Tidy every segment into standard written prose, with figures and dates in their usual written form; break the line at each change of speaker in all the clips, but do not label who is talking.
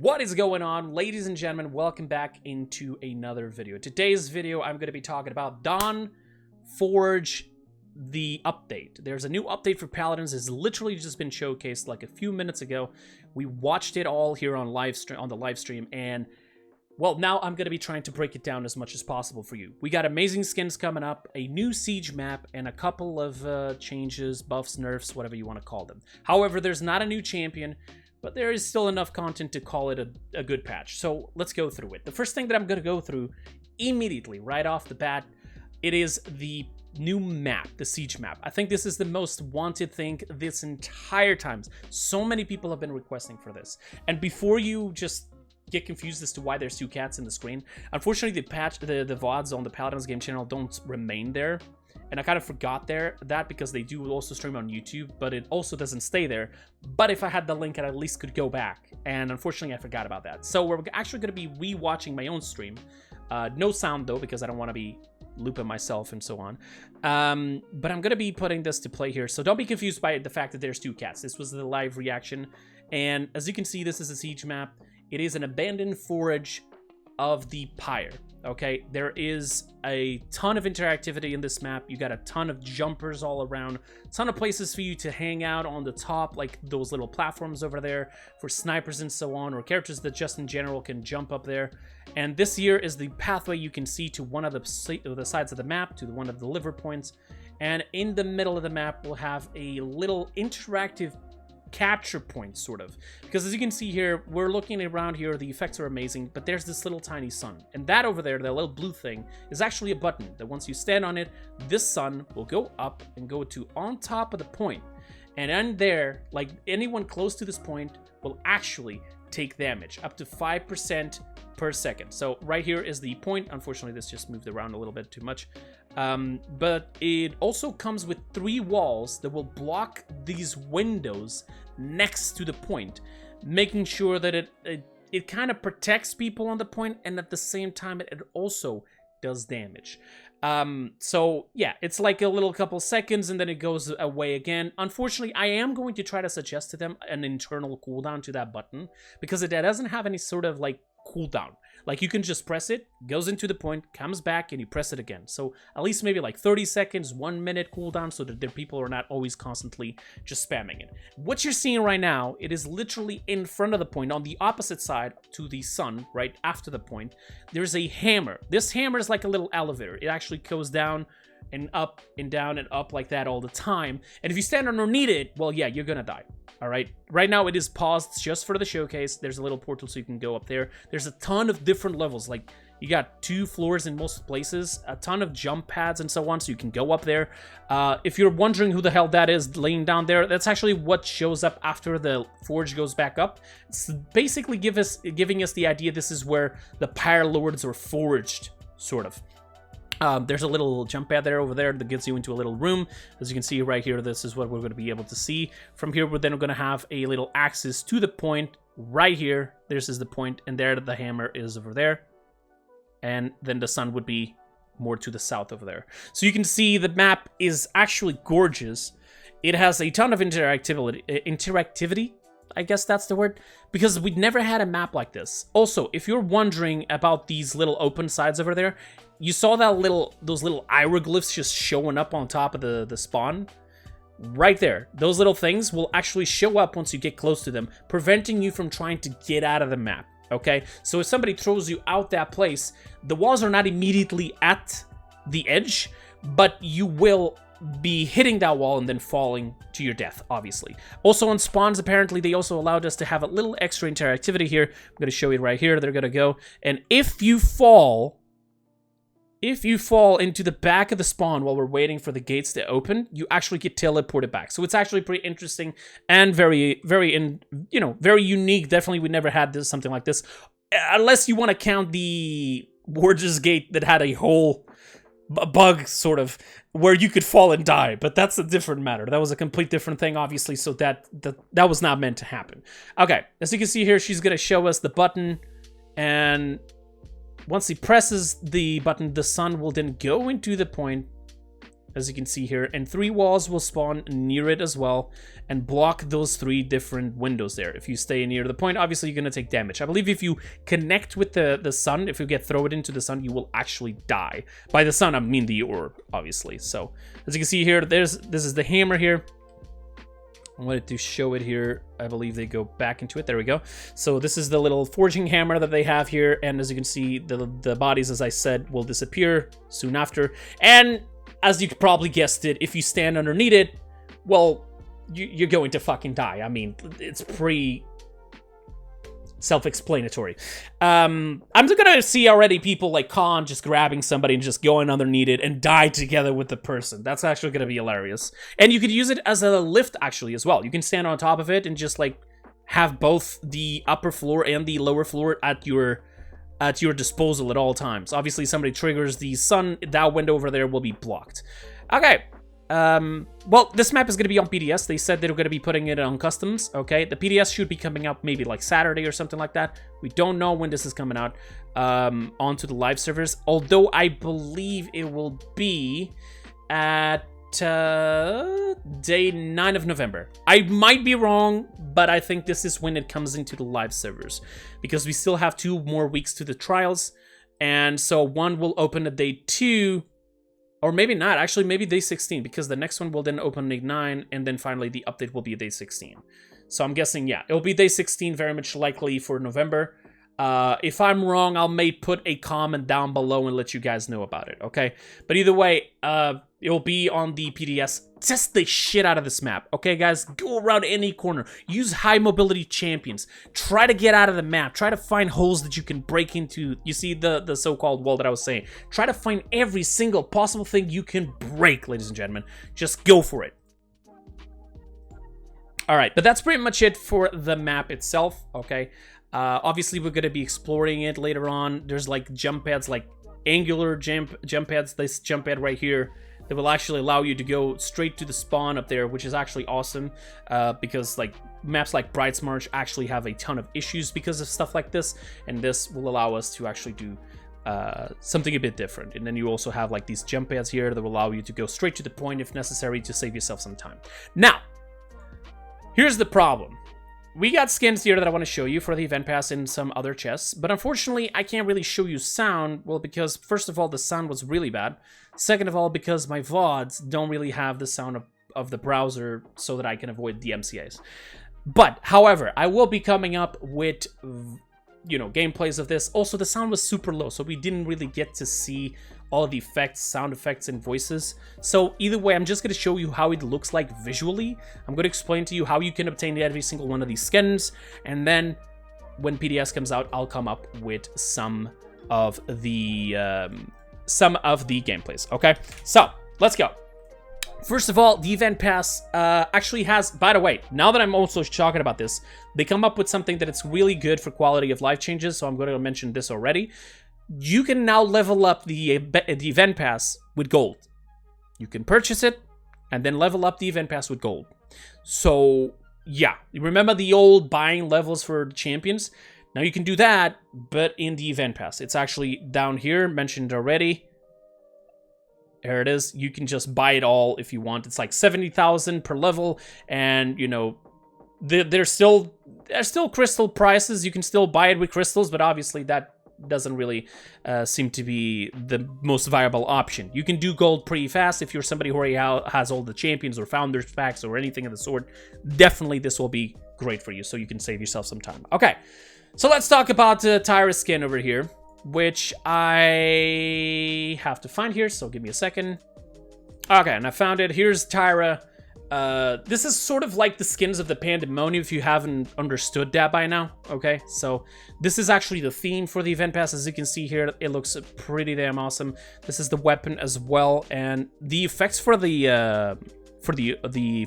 What is going on, ladies and gentlemen? Welcome back into another video. Today's video, I'm going to be talking about Dawnforge, the update. There's a new update for Paladins. It's literally just been showcased like a few minutes ago. We watched it all here on the live stream, and well, now I'm going to be trying to break it down as much as possible for you. We got amazing skins coming up, a new siege map, and a couple of changes, buffs, nerfs, whatever you want to call them. However, there's not a new champion, but there is still enough content to call it a good patch. So let's go through it. The first thing that I'm going to go through immediately, right off the bat, it is the new map, the siege map. I think this is the most wanted thing this entire time. So many people have been requesting for this. And before you just get confused as to why there's two cats in the screen, unfortunately the VODs on the Paladins game channel don't remain there. And I kind of forgot that because they do also stream on YouTube, but it also doesn't stay there. But if I had the link, I at least could go back. And unfortunately, I forgot about that. So we're actually going to be re-watching my own stream. No sound, though, because I don't want to be looping myself and so on. But I'm going to be putting this to play here. So don't be confused by the fact that there's two cats. This was the live reaction. And as you can see, this is a siege map. It is an abandoned forge of the pyre. Okay, there is a ton of interactivity in this map. You got a ton of jumpers all around, ton of places for you to hang out on the top, like those little platforms over there for snipers and so on, or characters that just in general can jump up there. And this here is the pathway you can see to one of the sides of the map, to one of the liver points. And in the middle of the map, we'll have a little interactive capture point, sort of, because as you can see here, we're looking around here, the effects are amazing, but there's this little tiny sun, and that over there, the little blue thing, is actually a button that once you stand on it, this sun will go up and go to on top of the point, and in there, like anyone close to this point will actually take damage up to 5% per second. So right here is the point. Unfortunately, this just moved around a little bit too much. But it also comes with 3 walls that will block these windows next to the point, making sure that it kind of protects people on the point, and at the same time it also does damage. So yeah, it's like a little couple seconds and then it goes away again. Unfortunately, I am going to try to suggest to them an internal cooldown to that button, because it doesn't have any sort of like cooldown. Like, you can just press it, goes into the point, comes back, and you press it again. So at least maybe like 30 seconds, 1 minute cooldown, so that the people are not always constantly just spamming it. What you're seeing right now, it is literally in front of the point, on the opposite side to the sun, right after the point. There's a hammer. This hammer is like a little elevator. It actually goes down and up and down and up like that all the time. And if you stand underneath it, well, yeah, you're gonna die. All right, right now it is paused just for the showcase. There's a little portal so you can go up there. There's a ton of different levels. Like, you got 2 floors in most places, a ton of jump pads and so on, so you can go up there. If you're wondering who the hell that is laying down there, that's actually what shows up after the forge goes back up. It's basically giving us the idea this is where the pyre lords are forged, sort of. There's a little jump pad over there that gets you into a little room. As you can see right here, this is what we're going to be able to see. From here, we're then going to have a little access to the point right here. This is the point, and there the hammer is over there. And then the sun would be more to the south over there. So you can see the map is actually gorgeous. It has a ton of interactivity. I guess that's the word, because we'd never had a map like this. Also, if you're wondering about these little open sides over there, you saw those little hieroglyphs just showing up on top of the spawn? Right there. Those little things will actually show up once you get close to them, preventing you from trying to get out of the map, okay? So if somebody throws you out that place, the walls are not immediately at the edge, but you will be hitting that wall and then falling to your death, obviously. Also on spawns, apparently, they also allowed us to have a little extra interactivity here. I'm going to show you right here. They're going to go. And if you fall into the back of the spawn while we're waiting for the gates to open, you actually get teleported back. So it's actually pretty interesting and very unique. Definitely, we never had something like this. Unless you want to count the Warder's Gate that had a whole bug, sort of, where you could fall and die, but that's a different matter. That was a complete different thing, obviously, so that was not meant to happen. Okay, as you can see here, she's gonna show us the button, and once he presses the button, the sun will then go into the point as you can see here, and 3 walls will spawn near it as well and block those 3 different windows there. If you stay near the point, obviously you're gonna take damage. I believe if you connect with the sun, if you get thrown into the sun, you will actually die. By the sun, I mean the orb, obviously. So as you can see here, this is the hammer here. I wanted to show it here. I believe they go back into it. There we go. So this is the little forging hammer that they have here. And as you can see, the bodies, as I said, will disappear soon after. And as you probably guessed it, if you stand underneath it, well, you're going to fucking die. I mean, it's pretty self-explanatory. I'm just gonna see already people like Khan just grabbing somebody and just going underneath it and die together with the person. That's actually gonna be hilarious. And you could use it as a lift actually as well. You can stand on top of it and just like have both the upper floor and the lower floor at your disposal at all times. Obviously, somebody triggers the sun, that window over there will be blocked. Okay. Well, this map is going to be on PDS. They said they're going to be putting it on customs, okay? The PDS should be coming out maybe like Saturday or something like that. We don't know when this is coming out onto the live servers, although I believe it will be at day 9 of November. I might be wrong, but I think this is when it comes into the live servers, because we still have 2 more weeks to the trials, and so one will open at day 2, or maybe not, actually maybe day 16, because the next one will then open day 9, and then finally the update will be day 16. So I'm guessing, yeah, it'll be day 16 very much likely for November. If I'm wrong, I'll may put a comment down below and let you guys know about it, okay? But either way, it'll be on the PDS. Test the shit out of this map, okay, guys? Go around any corner. Use high mobility champions. Try to get out of the map. Try to find holes that you can break into. You see the so-called wall that I was saying. Try to find every single possible thing you can break, ladies and gentlemen. Just go for it. All right, but that's pretty much it for the map itself, okay? Obviously, we're going to be exploring it later on. There's like jump pads, like angular jump pads. This jump pad right here that will actually allow you to go straight to the spawn up there, which is actually awesome because like maps like Bright's March actually have a ton of issues because of stuff like this, and this will allow us to actually do something a bit different. And then you also have like these jump pads here that will allow you to go straight to the point if necessary to save yourself some time. Now, here's the problem. We got skins here that I want to show you for the event pass and some other chests, but unfortunately I can't really show you sound, well, because first of all the sound was really bad, second of all because my VODs don't really have the sound of the browser so that I can avoid DMCAs. But, however, I will be coming up with, you know, gameplays of this. Also, the sound was super low, so we didn't really get to see all the effects, sound effects, and voices. So either way, I'm just going to show you how it looks like visually. I'm going to explain to you how you can obtain every single one of these skins, and then when PDS comes out, I'll come up with some of the gameplays. Okay, so let's go. First of all, the event pass actually has, by the way, now that I'm also talking about this, they come up with something that it's really good for quality of life changes, so I'm going to mention this already. You can now level up the event pass with gold. You can purchase it and then level up the event pass with gold. So, yeah, you remember the old buying levels for champions? Now you can do that, but in the event pass. It's actually down here, mentioned already. There it is. You can just buy it all if you want. It's like 70,000 per level, and you know, there's still crystal prices. You can still buy it with crystals, but obviously that doesn't really seem to be the most viable option. You can do gold pretty fast if you're somebody who already has all the champions or founders packs or anything of the sort. Definitely this will be great for you, so you can save yourself some time. Okay, so let's talk about the Tyra skin over here, which I have to find here, so give me a second. Okay, and I found it. Here's Tyra. This is sort of like the skins of the Pandemonium if you haven't understood that by now, okay? So this is actually the theme for the event pass. As you can see here, it looks pretty damn awesome. This is the weapon as well, and the effects for the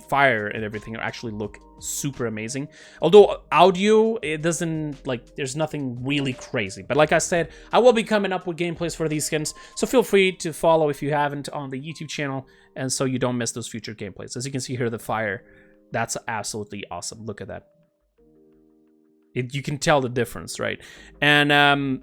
fire and everything actually look super amazing. Although audio, it doesn't, like, there's nothing really crazy. But like I said, I will be coming up with gameplays for these skins, so feel free to follow if you haven't on the YouTube channel, and so you don't miss those future gameplays. As you can see here, the fire, that's absolutely awesome. Look at that. You can tell the difference, right? And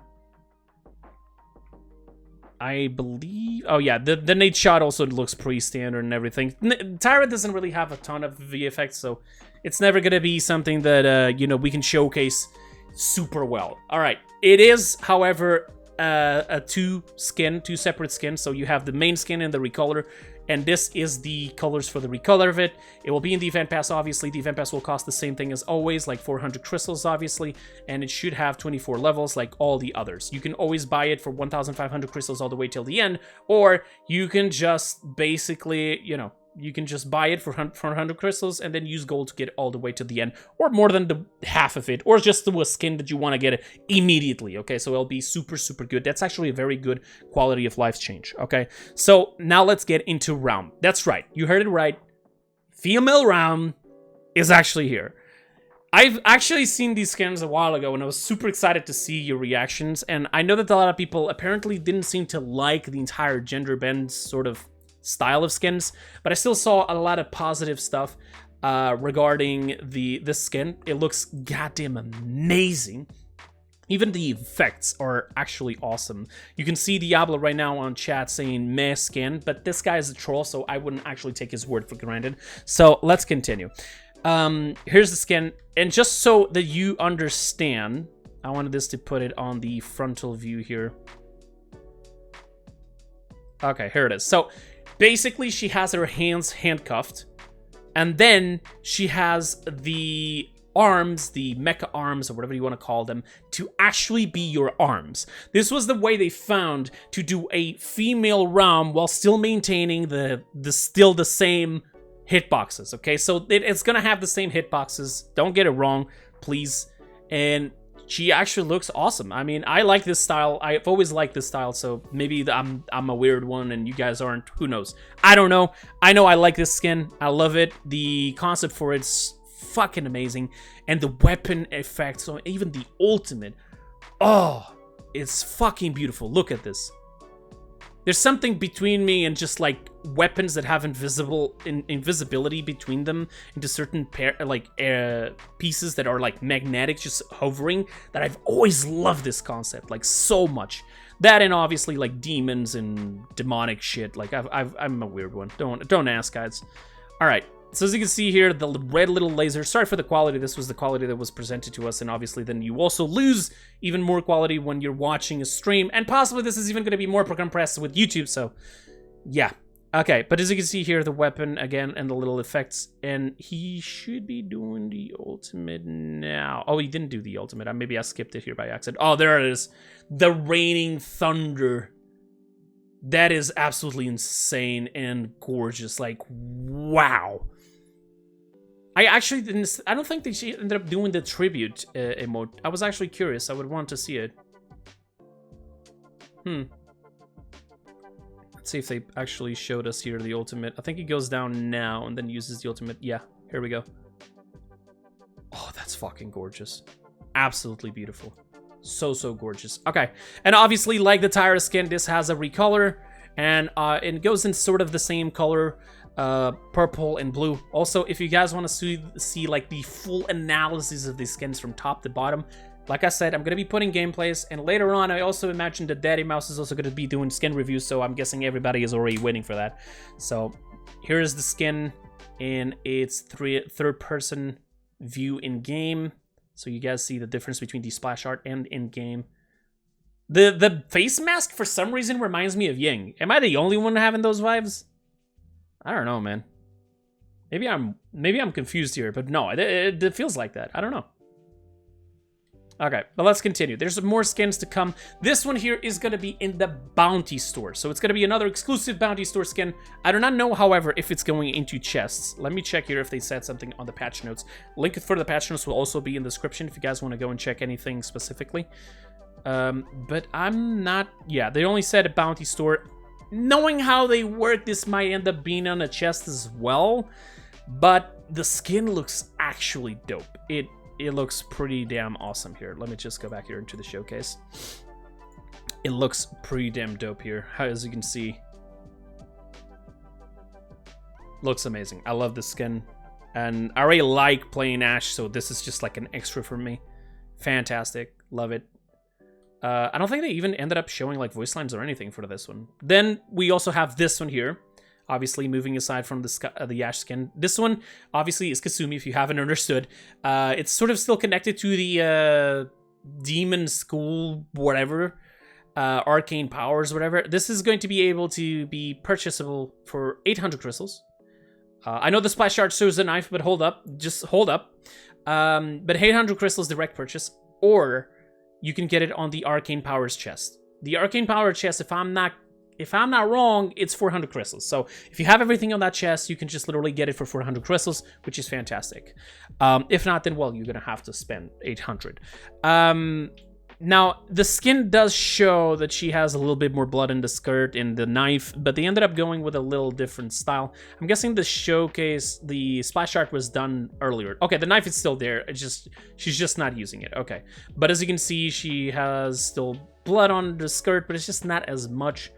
I believe... Oh, yeah, the Nate shot also looks pretty standard and everything. Tyra doesn't really have a ton of VFX, so it's never going to be something that, you know, we can showcase super well. All right. It is, however, a two separate skins. So you have the main skin and the recolor, and this is the colors for the recolor of it. It will be in the event pass, obviously. The event pass will cost the same thing as always, like 400 crystals, obviously, and it should have 24 levels like all the others. You can always buy it for 1,500 crystals all the way till the end, or you can just basically, you know, you can just buy it for 100 crystals and then use gold to get it all the way to the end, or more than the half of it, or just do a skin that you want to get it immediately, okay? So it'll be super, super good. That's actually a very good quality of life change, okay? So now let's get into Realm. That's right. You heard it right. Female Realm is actually here. I've actually seen these skins a while ago, and I was super excited to see your reactions, and I know that a lot of people apparently didn't seem to like the entire gender bend sort of style of skins, but I still saw a lot of positive stuff regarding this skin. It looks goddamn amazing. Even the effects are actually awesome. You can see Diablo right now on chat saying meh skin, but this guy is a troll, so I wouldn't actually take his word for granted. So let's continue. Here's the skin, and just so that you understand, I wanted this to put it on the frontal view here. Okay, here it is. So basically, she has her hands handcuffed, and then she has the arms, the mecha arms, or whatever you want to call them, to actually be your arms. This was the way they found to do a female Realm while still maintaining the same hitboxes, okay? So it's gonna have the same hitboxes, don't get it wrong, please. And she actually looks awesome. I mean, I like this style. I've always liked this style, so maybe I'm a weird one and you guys aren't. Who knows? I don't know. I know I like this skin. I love it. The concept for it's fucking amazing. And the weapon effects, so even the ultimate, oh, it's fucking beautiful. Look at this. There's something between me and just like weapons that have invisibility between them into certain pieces that are like magnetic, just hovering. That I've always loved this concept like so much. That and obviously like demons and demonic shit. Like I'm a weird one. Don't ask, guys. All right. So as you can see here, the red little laser, sorry for the quality, this was the quality that was presented to us, and obviously then you also lose even more quality when you're watching a stream, and possibly this is even going to be more compressed with YouTube, so yeah. Okay, but as you can see here, the weapon again and the little effects, and he should be doing the ultimate now. Oh, he didn't do the ultimate. Maybe I skipped it here by accident. Oh, there it is. The Raining Thunder. That is absolutely insane and gorgeous. Like, wow. I actually didn't... I don't think they ended up doing the tribute emote. I was actually curious. I would want to see it. Let's see if they actually showed us here the ultimate. I think he goes down now and then uses the ultimate. Yeah, here we go. Oh, that's fucking gorgeous. Absolutely beautiful. So gorgeous. Okay, and obviously, like the Tyra skin, this has a recolor, and it goes in sort of the same color, purple and blue. Also, if you guys want to see like the full analysis of these skins from top to bottom, like I said, I'm going to be putting gameplays, and later on, I also imagine that Daddy Mouse is also going to be doing skin reviews, so I'm guessing everybody is already waiting for that. So, here is the skin in its third-person view in-game. So you guys see the difference between the splash art and in-game. The face mask, for some reason, reminds me of Ying. Am I the only one having those vibes? I don't know, man. Maybe I'm confused here, but no, it feels like that. I don't know. Okay, but let's continue. There's more skins to come. This one here is going to be in the Bounty Store. So it's going to be another exclusive Bounty Store skin. I do not know, however, if it's going into chests. Let me check here if they said something on the patch notes. Link for the patch notes will also be in the description if you guys want to go and check anything specifically. But I'm not... Yeah, they only said a Bounty Store. Knowing how they work, this might end up being on a chest as well. But the skin looks actually dope. It looks pretty damn awesome here. Let me just go back here into the showcase. It looks pretty damn dope here, as you can see. Looks amazing. I love the skin. And I already like playing Ashe, so this is just like an extra for me. Fantastic. Love it. I don't think they even ended up showing like voice lines or anything for this one. Then we also have this one here. Obviously, moving aside from the Ash skin. This one, obviously, is Kasumi, if you haven't understood. It's sort of still connected to the demon school, whatever. Arcane powers, whatever. This is going to be able to be purchasable for 800 crystals. I know the splash art shows the knife, but hold up. Just hold up. But 800 crystals direct purchase, or you can get it on the Arcane Powers chest. The Arcane Power chest, if I'm not wrong, it's 400 crystals. So if you have everything on that chest, you can just literally get it for 400 crystals, which is fantastic. If not, then, well, you're going to have to spend 800. Now, the skin does show that she has a little bit more blood in the skirt and the knife, but they ended up going with a little different style. I'm guessing the showcase, the splash art was done earlier. Okay, the knife is still there. It's just, she's just not using it. Okay. But as you can see, she has still blood on the skirt, but it's just not as much.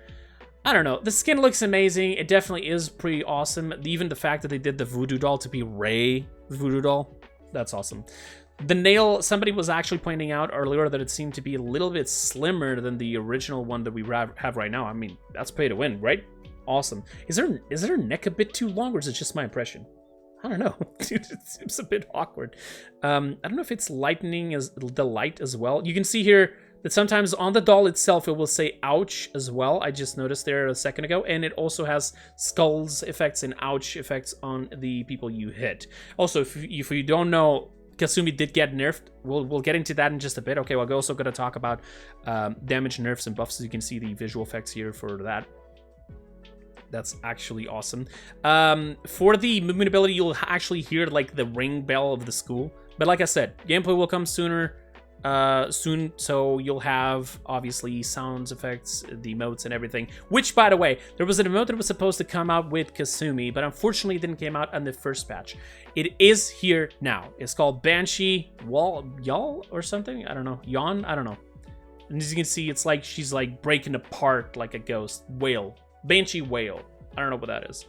I don't know. The skin looks amazing. It definitely is pretty awesome. Even the fact that they did the voodoo doll to be Rey voodoo doll, that's awesome. The nail, somebody was actually pointing out earlier that it seemed to be a little bit slimmer than the original one that we have right now. I mean, that's pay to win, right? Awesome. Is her neck a bit too long, or is it just my impression? I don't know. Dude, it seems a bit awkward. I don't know if it's lightening as the light as well. You can see here that sometimes on the doll itself it will say ouch as well. I just noticed there a second ago, and it also has skulls effects and ouch effects on the people you hit. Also, if you don't know, Kasumi did get nerfed. We'll get into that in just a bit. Okay, we're also going to talk about damage, nerfs, and buffs. So you can see the visual effects here for that. That's actually awesome. For the movement ability, you'll actually hear like the ring bell of the school. But like I said, gameplay will come soon, so you'll have obviously sounds, effects, the emotes, and everything. Which, by the way, there was an emote that was supposed to come out with Kasumi, but unfortunately it didn't come out on the first patch. It is here now. It's called Banshee Y'all or something. I don't know. Yawn. I don't know. And as you can see, it's like she's like breaking apart like a ghost whale. Banshee whale. I don't know what that is.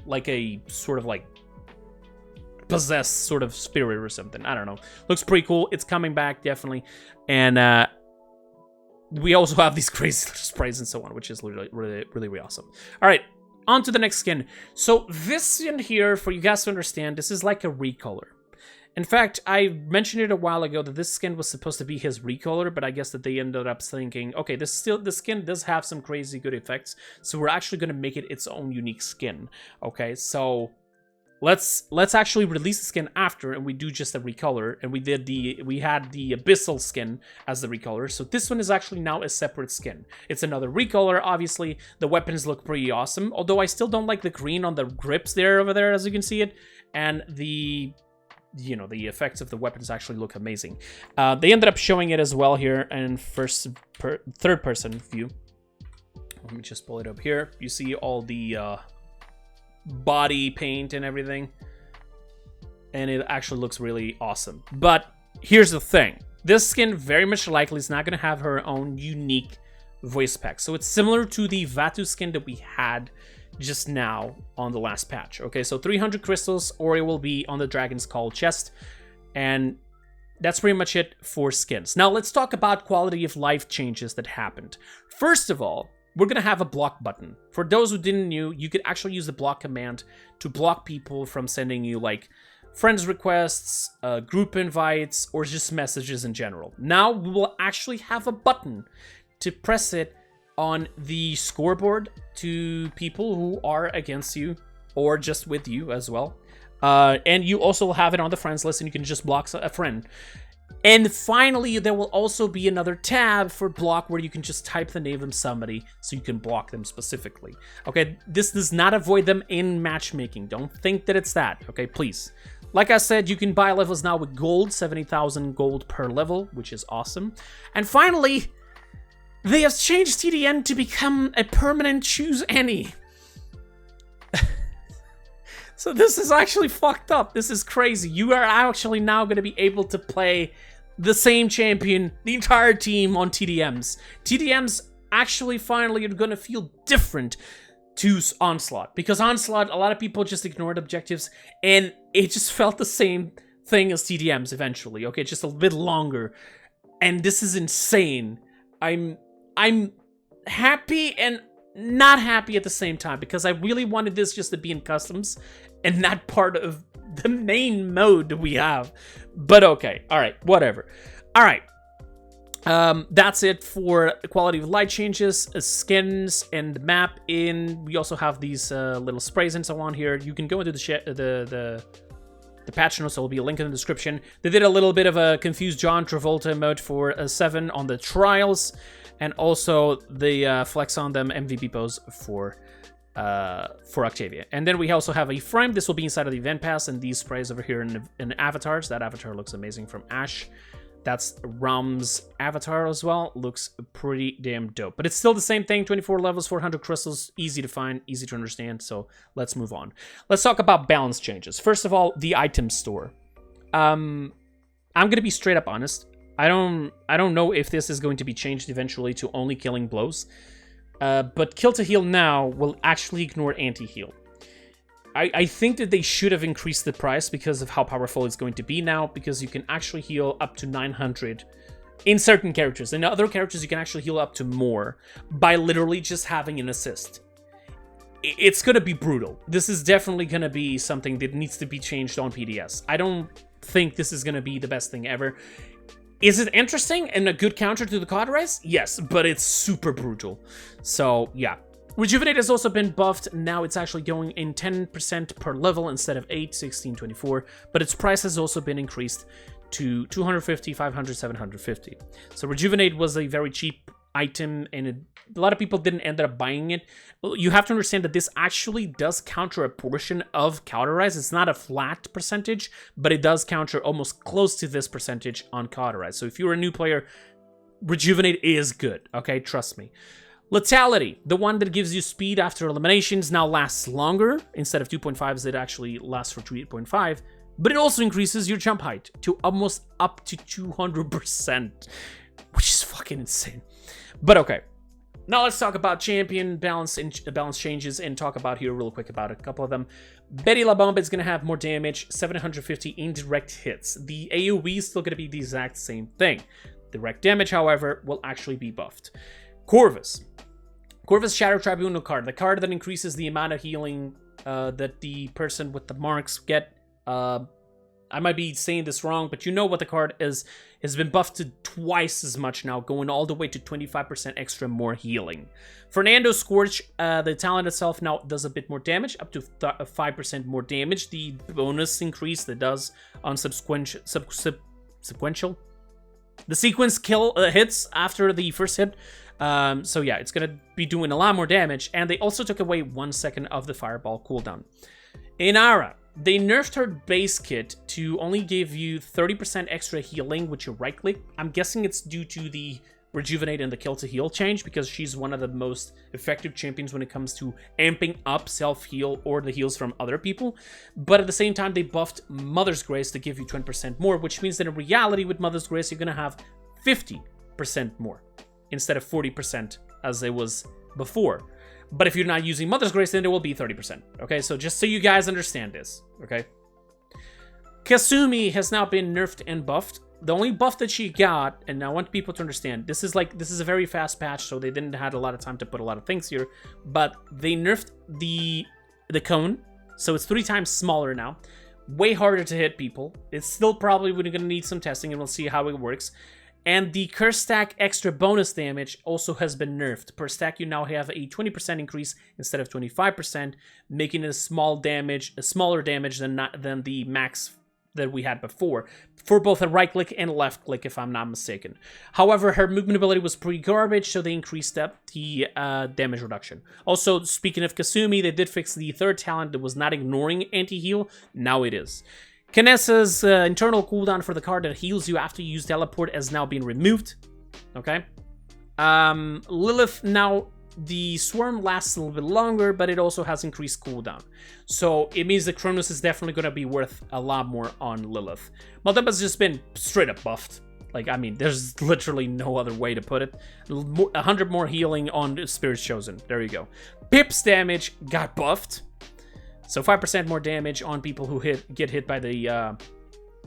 Like a sort of like possessed sort of spirit or something. I don't know. Looks pretty cool. It's coming back, definitely. And we also have these crazy sprays and so on, which is really awesome. All right, on to the next skin. So this skin here, for you guys to understand, this is like a recolor. In fact, I mentioned it a while ago that this skin was supposed to be his recolor, but I guess that they ended up thinking, okay, the skin does have some crazy good effects, so we're actually going to make it its own unique skin. Okay, so let's actually release the skin after, and we do just a recolor, and we had the abyssal skin as the recolor. So this one is actually now a separate skin. It's another recolor. Obviously, the weapons look pretty awesome, although I still don't like the green on the grips over there, as you can see it, and the effects of the weapons actually look amazing. They ended up showing it as well here in third person view. Let me just pull it up here. You see all the body paint and everything, and it actually looks really awesome. But here's the thing, this skin very much likely is not going to have her own unique voice pack, so it's similar to the Vatu skin that we had just now on the last patch. Okay, so 300 crystals, or it will be on the Dragon's Call chest, and that's pretty much it for skins. Now let's talk about quality of life changes that happened. First of all, we're going to have a block button. For those who didn't know, you could actually use the block command to block people from sending you like friends requests, group invites, or just messages in general. Now we will actually have a button to press it on the scoreboard to people who are against you or just with you as well. And you also have it on the friends list, and you can just block a friend. And finally, there will also be another tab for block where you can just type the name of somebody so you can block them specifically. Okay, this does not avoid them in matchmaking. Don't think that it's that, okay, please. Like I said, you can buy levels now with gold, 70,000 gold per level, which is awesome. And finally, they have changed TDM to become a permanent choose any. So this is actually fucked up. This is crazy. You are actually now going to be able to play the same champion, the entire team on TDMs. TDMs actually finally are going to feel different to Onslaught, because Onslaught, a lot of people just ignored objectives, and it just felt the same thing as TDMs eventually. Okay, just a bit longer. and this is insane. I'm happy and not happy at the same time, because I really wanted this just to be in customs and not part of the main mode we have. But okay, all right, whatever. All right. That's it for quality of light changes, skins, and the map. We also have these little sprays and so on here. You can go into the patch notes. There will be a link in the description. They did a little bit of a confused John Travolta mode for 7 on the trials, and also the flex on them MVP pose for Octavia. And then we also have a frame. This will be inside of the event pass, and these sprays over here in avatars. That avatar looks amazing from Ash. That's Ram's avatar as well. Looks pretty damn dope. But it's still the same thing. 24 levels, 400 crystals. Easy to find, easy to understand. So let's move on. Let's talk about balance changes. First of all, the item store. I'm going to be straight up honest. I don't know if this is going to be changed eventually to only killing blows. But kill to heal now will actually ignore anti-heal. I think that they should have increased the price because of how powerful it's going to be now, because you can actually heal up to 900 in certain characters. In other characters, you can actually heal up to more by literally just having an assist. It's going to be brutal. This is definitely going to be something that needs to be changed on PDS. I don't think this is going to be the best thing ever. Is it interesting and a good counter to the Cauterize? Yes, but it's super brutal. So, yeah. Rejuvenate has also been buffed. Now it's actually going in 10% per level instead of 8, 16, 24. But its price has also been increased to 250, 500, 750. So Rejuvenate was a very cheap item, and a lot of people didn't end up buying it. You have to understand that this actually does counter a portion of Cauterize. It's not a flat percentage, but it does counter almost close to this percentage on Cauterize. So if you're a new player, Rejuvenate is good, okay? Trust me. Lethality, the one that gives you speed after eliminations, now lasts longer. Instead of 2.5s, it actually lasts for 3.5. But it also increases your jump height to almost up to 200%, which is fucking insane. But okay, now let's talk about champion balance changes and talk about here real quick about a couple of them. Betty La Bomba is going to have more damage, 750 indirect hits. The AoE is still going to be the exact same thing. Direct damage, however, will actually be buffed. Corvus Shadow Tribunal card, the card that increases the amount of healing that the person with the marks get. I might be saying this wrong, but you know what the card is, has been buffed to twice as much now, going all the way to 25% extra more healing. Fernando Scorch, the talent itself now does a bit more damage, up to 5% more damage. The bonus increase that does on sequential. The sequence kill hits after the first hit. So yeah, it's going to be doing a lot more damage. And they also took away 1 second of the fireball cooldown. Inara, they nerfed her base kit to only give you 30% extra healing with your right click. I'm guessing it's due to the Rejuvenate and the Kill to Heal change, because she's one of the most effective champions when it comes to amping up self-heal or the heals from other people. But at the same time, they buffed Mother's Grace to give you 20% more, which means that in reality with Mother's Grace, you're going to have 50% more instead of 40% as it was before. But if you're not using Mother's Grace, then it will be 30%. Okay, so just so you guys understand this, okay? Kasumi has now been nerfed and buffed. The only buff that she got, and I want people to understand, this is a very fast patch, so they didn't have a lot of time to put a lot of things here, but they nerfed the cone, so it's 3 times smaller now. Way harder to hit people. It's still probably going to need some testing, and we'll see how it works. And the curse stack extra bonus damage also has been nerfed. Per stack, you now have a 20% increase instead of 25%, making it a smaller damage than the max that we had before, for both a right click and a left click, if I'm not mistaken. However, her movement ability was pretty garbage, so they increased up the damage reduction. Also, speaking of Kasumi, they did fix the third talent that was not ignoring anti-heal. Now it is. Kinessa's internal cooldown for the card that heals you after you use teleport has now been removed. Okay. Lilith, now the swarm lasts a little bit longer, but it also has increased cooldown. So it means that Kronos is definitely going to be worth a lot more on Lilith. Maldeba's just been straight up buffed. Like, I mean, there's literally no other way to put it. 100 more healing on Spirit's Chosen. There you go. Pip's damage got buffed. So 5% more damage on people who get hit by the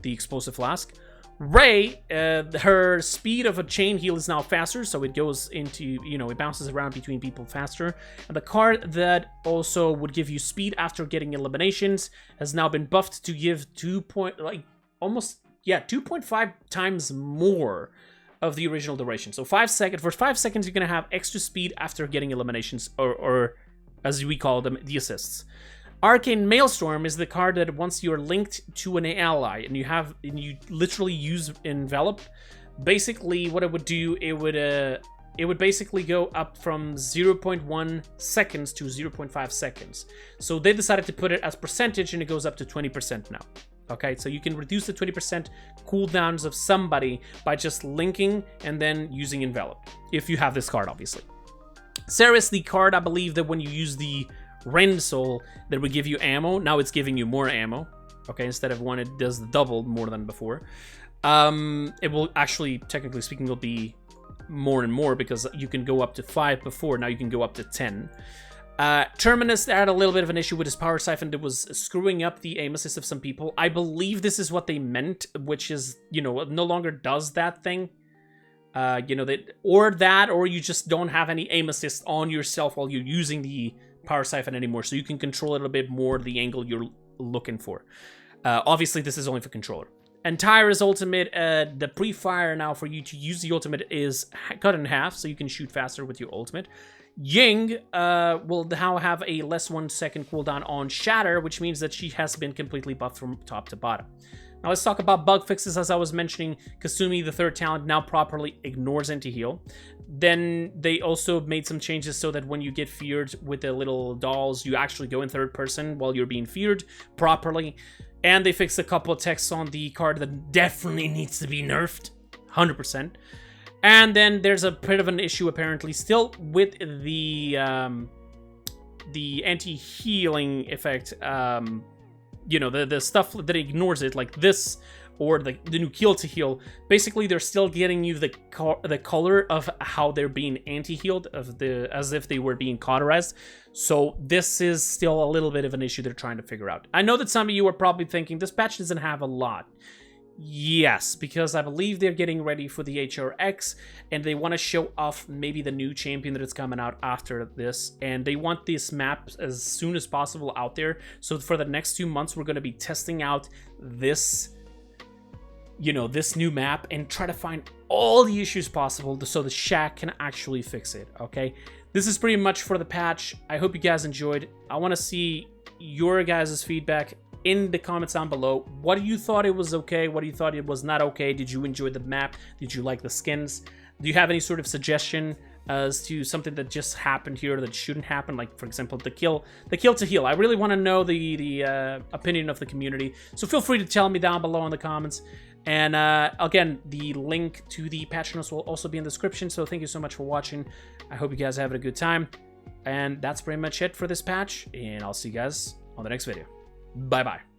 explosive flask. Ray, her speed of a chain heal is now faster, so it goes into, you know, it bounces around between people faster. And the card that also would give you speed after getting eliminations has now been buffed to give 2.5 times more of the original duration. So 5 seconds, for 5 seconds, you're gonna have extra speed after getting eliminations, or as we call them, the assists. Arcane Maelstrom is the card that once you're linked to an ally and you literally use Envelop, basically what it would do, it would basically go up from 0.1 seconds to 0.5 seconds. So they decided to put it as percentage, and it goes up to 20% now. Okay, so you can reduce the 20% cooldowns of somebody by just linking and then using Envelop, if you have this card, obviously. Ceres, the card, I believe that when you use the Rend Soul, that would give you ammo. Now it's giving you more ammo. Okay, instead of one, it does double more than before. It will actually, technically speaking, will be more and more because you can go up to 5 before. Now you can go up to 10. Terminus had a little bit of an issue with his power siphon that was screwing up the aim assist of some people. I believe this is what they meant, which is, you know, no longer does that thing. You know, or you just don't have any aim assist on yourself while you're using the power siphon anymore, so you can control a little bit more the angle you're looking for. Obviously, this is only for controller. And Tyra's ultimate, the pre-fire now for you to use the ultimate is cut in half, so you can shoot faster with your ultimate. Ying will now have a less 1 second cooldown on Shatter, which means that she has been completely buffed from top to bottom. Now let's talk about bug fixes. As I was mentioning, Kasumi, the third talent, now properly ignores anti-heal. Then they also made some changes so that when you get feared with the little dolls, you actually go in third person while you're being feared properly. And they fixed a couple of texts on the card that definitely needs to be nerfed, 100%. And then there's a bit of an issue apparently still with the anti-healing effect. You know, the stuff that ignores it, like this, or the new kill to heal. Basically, they're still getting you the color of how they're being anti-healed, as if they were being cauterized. So this is still a little bit of an issue they're trying to figure out. I know that some of you are probably thinking, this patch doesn't have a lot. Yes, because I believe they're getting ready for the HRX, and they want to show off maybe the new champion that is coming out after this, and they want this map as soon as possible out there. So for the next 2 months, we're going to be testing out this, you know, this new map and try to find all the issues possible so the Shack can actually fix it, okay? This is pretty much for the patch. I hope you guys enjoyed. I want to see your guys' feedback in the comments down below. What do you thought it was okay? What do you thought it was not okay? Did you enjoy the map? Did you like the skins? Do you have any sort of suggestion as to something that just happened here that shouldn't happen? Like, for example, the kill to heal. I really want to know the opinion of the community. So feel free to tell me down below in the comments. And again, the link to the patch notes will also be in the description. So thank you so much for watching. I hope you guys are having a good time. And that's pretty much it for this patch. And I'll see you guys on the next video. Bye-bye.